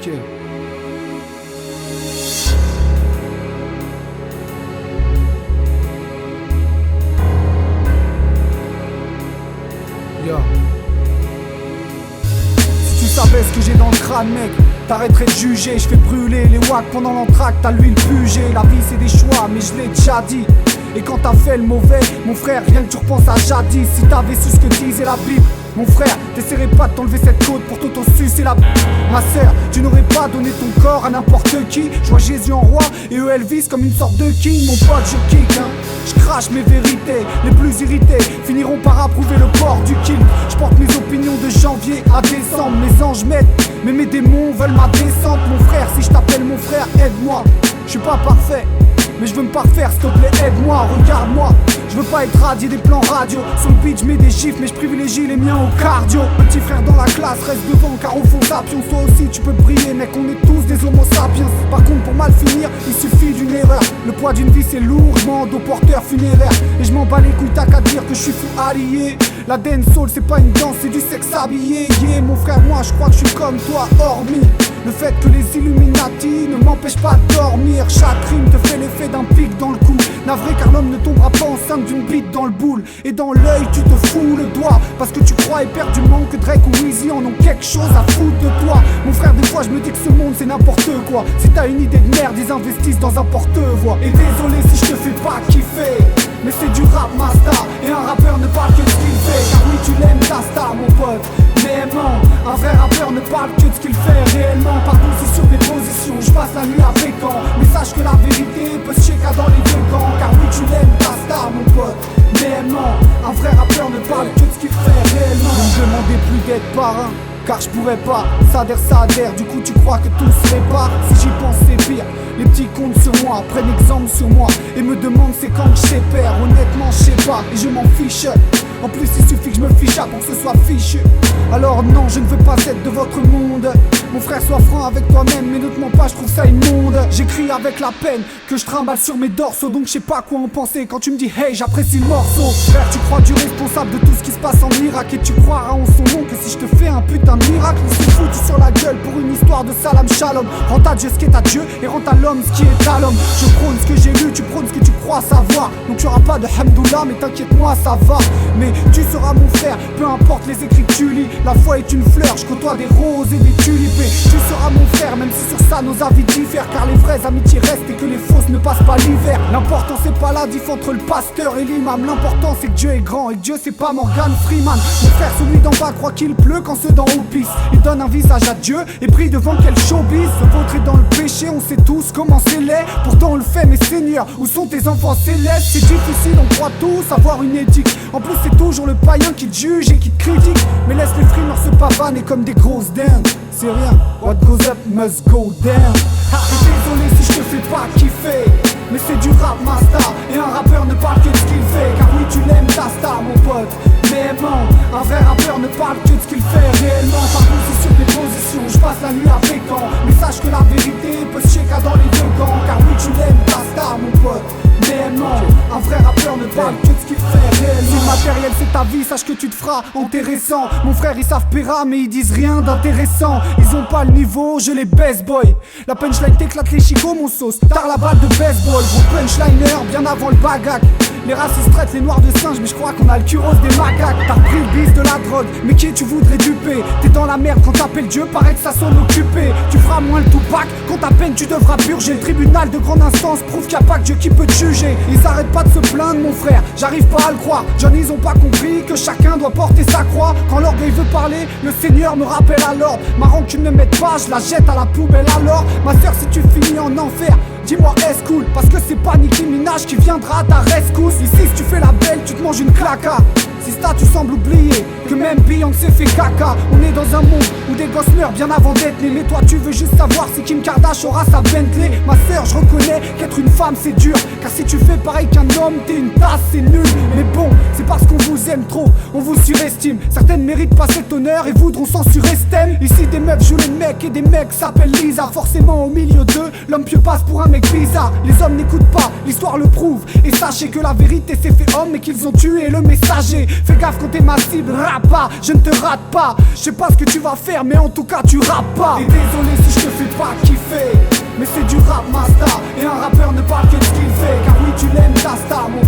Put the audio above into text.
Ok. Yo. Si tu savais ce que j'ai dans le crâne, mec, t'arrêterais de juger. Je fais brûler les wacks pendant l'entracte, à l'huile pugée. La vie c'est des choix, mais je l'ai déjà dit. Et quand t'as fait le mauvais, mon frère, rien que tu repenses à jadis. Si t'avais su ce que disait la Bible, mon frère, t'essaierais pas de t'enlever cette côte pour t'auto-sucer la ma sœur, tu n'aurais pas donné ton corps à n'importe qui. Je vois Jésus en roi et eux Elvis comme une sorte de king. Mon pote, je kick, hein. Je crache mes vérités, les plus irrités finiront par approuver le port du kill. Je porte mes opinions de janvier à décembre. Mes anges m'aident, mais mes démons veulent ma descente. Mon frère, si je t'appelle mon frère, aide-moi. Je suis pas parfait, mais je veux me parfaire, s'il te plaît, aide-moi, regarde-moi. Je veux pas être radié des plans radio. Sur le beat, je mets des chiffres, mais je privilégie les miens au cardio. Petit frère dans la classe, reste devant, car au fond, sapiens. Toi aussi, tu peux briller, mec, on est tous des homo sapiens. Par contre, pour mal finir, il suffit d'une erreur. Le poids d'une vie, c'est lourd, je m'en au porteur funéraire. Et je m'en bats les couilles, t'as qu'à dire que je suis fou allié. La dancehall, c'est pas une danse, c'est du sexe habillé. Yeah, mon frère, moi, je crois que je suis comme toi, hormis le fait que les Illuminati ne m'empêchent pas de dormir. Chaque rime te fait l'effet d'un pic dans le cou. Navré car l'homme ne tombera pas enceinte d'une bite dans le boule. Et dans l'œil tu te fous le doigt, parce que tu crois éperdument que Drake ou Weezy en ont quelque chose à foutre de toi. Mon frère, des fois je me dis que ce monde c'est n'importe quoi. Si t'as une idée de merde, ils investissent dans un porte-voix. Et désolé si je te fais pas kiffer, mais c'est du rap master. Et un rappeur ne parle que de ce qu'il fait. Car oui tu l'aimes ta star mon pote, mais aimant. Un vrai rappeur ne parle que de ce qu'il fait réellement. Pardon si sur des positions je passe la nuit à Pécan, mais sache que la vérité peut se checker dans les deux camps. Car oui tu l'aimes ta star mon pote, mais aimant. Un vrai rappeur ne parle que de ce qu'il fait réellement. Ne me demandez plus d'être parrain, car je pourrais pas, ça adhère, du coup tu crois que tout se répare. Si j'y pense c'est pire, les petits comptent sur moi, prennent exemple sur moi et me demandent c'est quand que je sais père. Honnêtement je sais pas et je m'en fiche. En plus il suffit que je me fiche pour que ce soit fichu. Alors non, je ne veux pas être de votre monde. Mon frère, sois franc avec toi-même, mais ne te mens pas, je trouve ça immonde. J'écris avec la peine que je trimballe sur mes dorsaux, donc je sais pas quoi en penser quand tu me dis hey, j'apprécie le morceau. Frère, tu crois du responsable de tout ce qui se passe en Irak, et tu croiras en son nom que si je te fais un putain de miracle, il se fout sur la gueule pour une histoire de salam shalom. Rends à Dieu ce qui est à Dieu et rends à l'homme ce qui est à l'homme. Je prône ce que j'ai lu, tu prônes ce que tu crois savoir. Donc tu auras pas de hamdoullah, mais t'inquiète-moi, ça va. Mais tu seras mon frère, peu importe les écrits que tu lis. La foi est une fleur, je côtoie des roses et des tulipes. Tu seras mon frère, même si sur ça nos avis diffèrent. Car les vraies amitiés restent et que les fausses ne passent pas l'hiver. L'important c'est pas la diff entre le pasteur et l'imam. L'important c'est que Dieu est grand et que Dieu c'est pas Morgan Freeman. Mon frère, celui d'en bas croit qu'il pleut quand ceux d'en haut pissent. Il donne un visage à Dieu et prie devant quel showbiz. Se vautrer dans le péché, on sait tous comment c'est laid. Pourtant on le fait, mais Seigneur, où sont tes enfants célestes? C'est difficile, on croit tous avoir une éthique. En plus c'est toujours le païen qui te juge et qui te critique. Mais laisse les frimeurs se pavaner comme des grosses dingues. C'est rien, what goes up must go down. Désolé si je te fais pas kiffer, mais c'est du rap master. Et un rappeur ne parle que de ce qu'il fait. Car oui tu l'aimes ta star mon pote, mais aimant. Un vrai rappeur ne parle que de ce qu'il fait réellement. Par contre c'est sur des positions, je passe la nuit à Pécan. Mais sache que la vérité peut se checker dans les deux camps. Car oui tu l'aimes ta star mon pote, mais aimant. Un vrai rappeur ne parle que de ce qu'il fait réellement. Si le matériel c'est ta vie, sache que tu te feras intéressant. Mon frère ils savent péra mais ils disent rien d'intéressant. Ils ont pas le niveau, je les baisse boy. La punchline t'éclate les chicots mon sauce. T'as la balle de baseball, gros punchliner bien avant le bagac. Les racistes traitent les noirs de singes, mais je crois qu'on a le curos des macaques. T'as pris le bis de la drogue, mais qui tu voudrais duper? T'es dans la merde quand t'appelles Dieu, paraît que ça sonne occupé. Tu feras moins le Tupac, quand à peine tu devras purger. Le tribunal de grande instance prouve qu'il n'y a pas que Dieu qui peut te juger. Ils arrêtent pas de se plaindre mon frère, j'arrive pas à le croire. Jeunes ils ont pas compris que chacun doit porter sa croix. Quand l'orgueil veut parler, le Seigneur me rappelle à l'ordre. Ma rancune ne m'aide pas, je la jette à la poubelle alors. Ma soeur si tu finis en enfer, dis-moi est-ce cool, parce que c'est pas Nicki Minaj qui viendra à ta rescousse. Ici si tu fais la belle, tu te manges une claca. Si ça tu sembles oublier que même Beyoncé fait caca. On est dans un monde où des gosses meurent bien avant d'être nés. Mais toi tu veux juste savoir si Kim Kardashian aura sa Bentley. Ma sœur je reconnais qu'être une femme c'est dur, car si tu fais pareil qu'un homme t'es une tasse, c'est nul. Mais bon, c'est parce qu'on vous aime trop, on vous surestime. Certaines méritent pas cet honneur et voudront censurer ce thème. Ici des meufs jouent les mecs et des mecs s'appellent Lisa. Forcément au milieu d'eux, l'homme pieux passe pour un mec bizarre. Les hommes n'écoutent pas, l'histoire le prouve. Et sachez que la vérité s'est fait homme et qu'ils ont tué le messager. Fais gaffe quand t'es ma cible, rap pas, je ne te rate pas. Je sais pas ce que tu vas faire mais en tout cas tu rappes pas. Et désolé si je te fais pas kiffer, mais c'est du rap master. Et un rappeur ne parle que de ce qu'il fait, car oui tu l'aimes ta star mon